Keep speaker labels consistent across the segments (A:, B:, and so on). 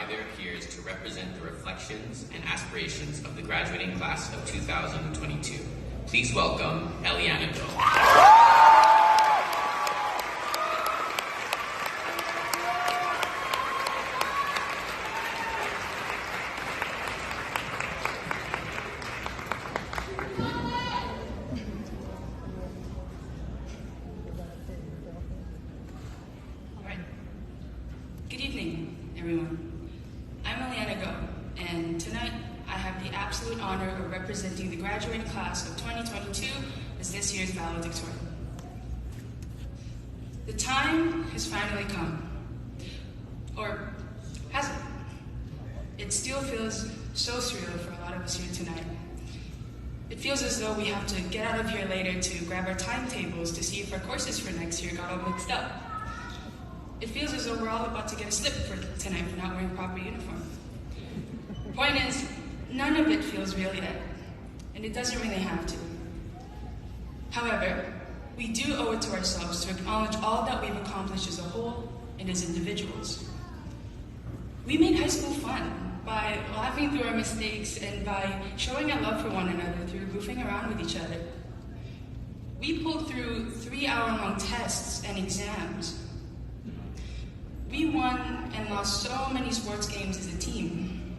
A: by their peers to represent the reflections and aspirations of the graduating class of 2022. Please welcome Eliana Go.
B: Good evening, everyone. I'm Eliana Go, and tonight I have the absolute honor of representing the graduating class of 2022 as this year's valedictorian. The time has finally come, or hasn't. It still feels so surreal for a lot of us here tonight. It feels as though we have to get out of here later to grab our timetables to see if our courses for next year got all mixed up. It feels as though we're all about to get a slip for tonight for not wearing proper uniform. The point is, none of it feels real yet, and it doesn't really have to. However, we do owe it to ourselves to acknowledge all that we've accomplished as a whole and as individuals. We made high school fun by laughing through our mistakes and by showing our love for one another through goofing around with each other. We pulled through 3-hour-long tests and exams. We won and lost so many sports games as a team.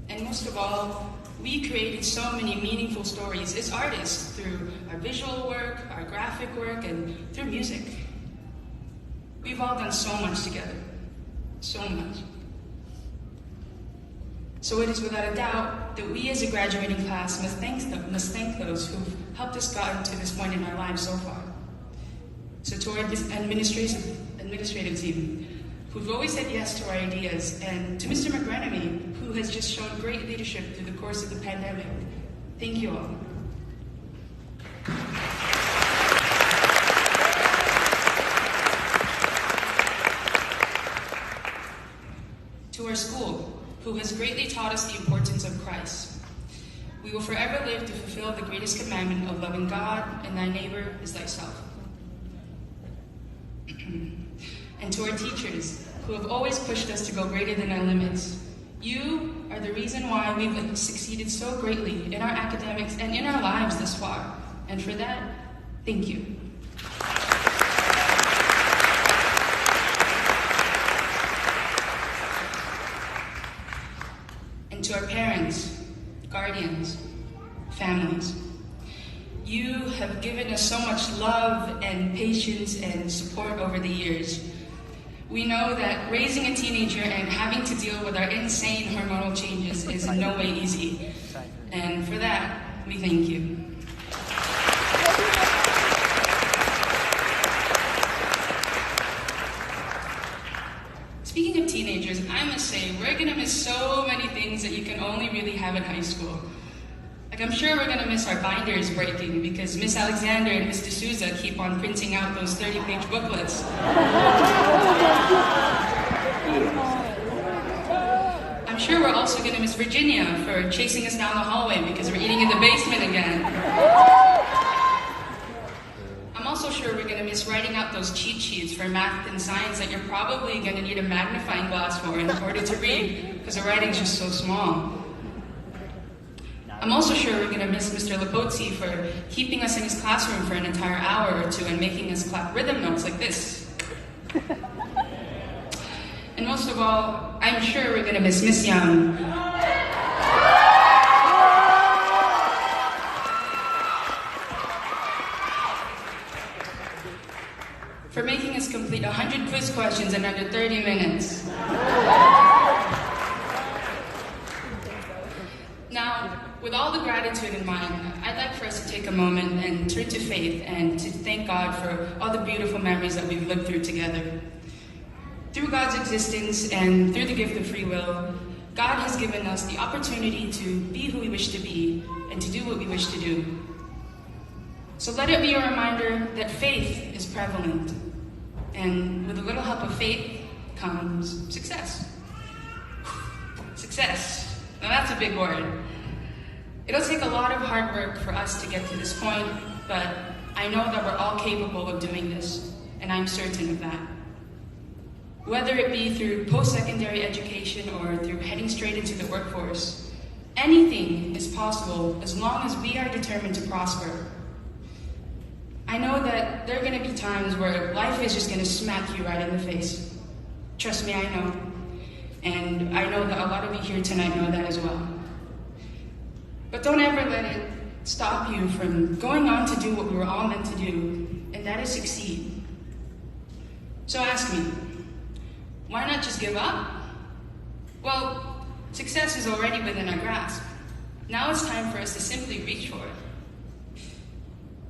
B: And most of all, we created so many meaningful stories as artists through our visual work, our graphic work, and through music. We've all done so much together, so much. So it is without a doubt that we as a graduating class must thank those who've helped us get to this point in our lives so far. So to our administrative team, who've always said yes to our ideas, and to Mr. McGrenemy, who has just shown great leadership through the course of the pandemic, thank you all. To our school, who has greatly taught us the importance of Christ. We will forever live to fulfill the greatest commandment of loving God and thy neighbor as thyself. And to our teachers, who have always pushed us to go greater than our limits. You are the reason why we've succeeded so greatly in our academics and in our lives this far. And for that, thank you. And to our parents, guardians, families. You have given us so much love and patience and support over the years. We know that raising a teenager and having to deal with our insane hormonal changes is in no way easy. And for that, we thank you. Speaking of teenagers, I must say, we're gonna miss so many things that you can only really have in high school. Like, I'm sure we're gonna miss our binders breaking because Miss Alexander and Miss D'Souza keep on printing out those 30-page booklets. I'm sure we're also gonna miss Virginia for chasing us down the hallway because we're eating in the basement again. I'm also sure we're gonna miss writing out those cheat sheets for math and science that you're probably gonna need a magnifying glass for in order to read because the writing's just so small. I'm also sure we're gonna miss Mr. Lipozzi for keeping us in his classroom for an entire hour or two and making us clap rhythm notes like this. And most of all, I'm sure we're gonna miss Miss Young. For making us complete 100 quiz questions in under 30 minutes. Now, with all the gratitude in mind, I'd like for us to take a moment and turn to faith and to thank God for all the beautiful memories that we've lived through together. Through God's existence and through the gift of free will, God has given us the opportunity to be who we wish to be and to do what we wish to do. So let it be a reminder that faith is prevalent, and with a little help of faith comes success. Success. Now that's a big word. It'll take a lot of hard work for us to get to this point, but I know that we're all capable of doing this, and I'm certain of that. Whether it be through post-secondary education or through heading straight into the workforce, anything is possible as long as we are determined to prosper. I know that there are going to be times where life is just going to smack you right in the face. Trust me, I know. And I know that a lot of you here tonight know that as well. But don't ever let it stop you from going on to do what we were all meant to do, and that is succeed. So ask me, why not just give up? Well, success is already within our grasp. Now it's time for us to simply reach for it.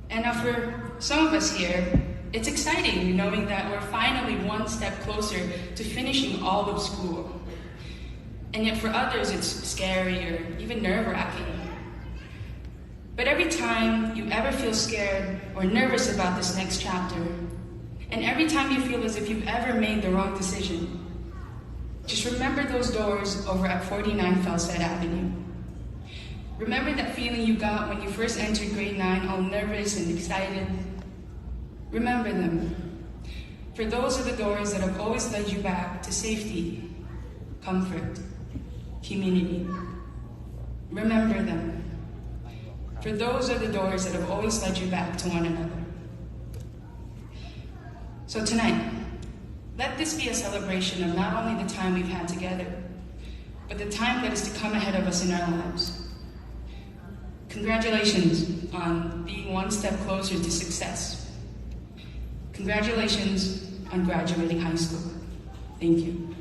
B: And now for some of us here, it's exciting knowing that we're finally one step closer to finishing all of school. And yet for others, it's scary or even nerve-wracking. But every time you ever feel scared or nervous about this next chapter, and every time you feel as if you've ever made the wrong decision, just remember those doors over at 49 Felsted Avenue. Remember that feeling you got when you first entered grade 9, all nervous and excited? Remember them. For those are the doors that have always led you back to safety, comfort, community. Remember them. For those are the doors that have always led you back to one another. So tonight, let this be a celebration of not only the time we've had together, but the time that is to come ahead of us in our lives. Congratulations on being one step closer to success. Congratulations on graduating high school. Thank you.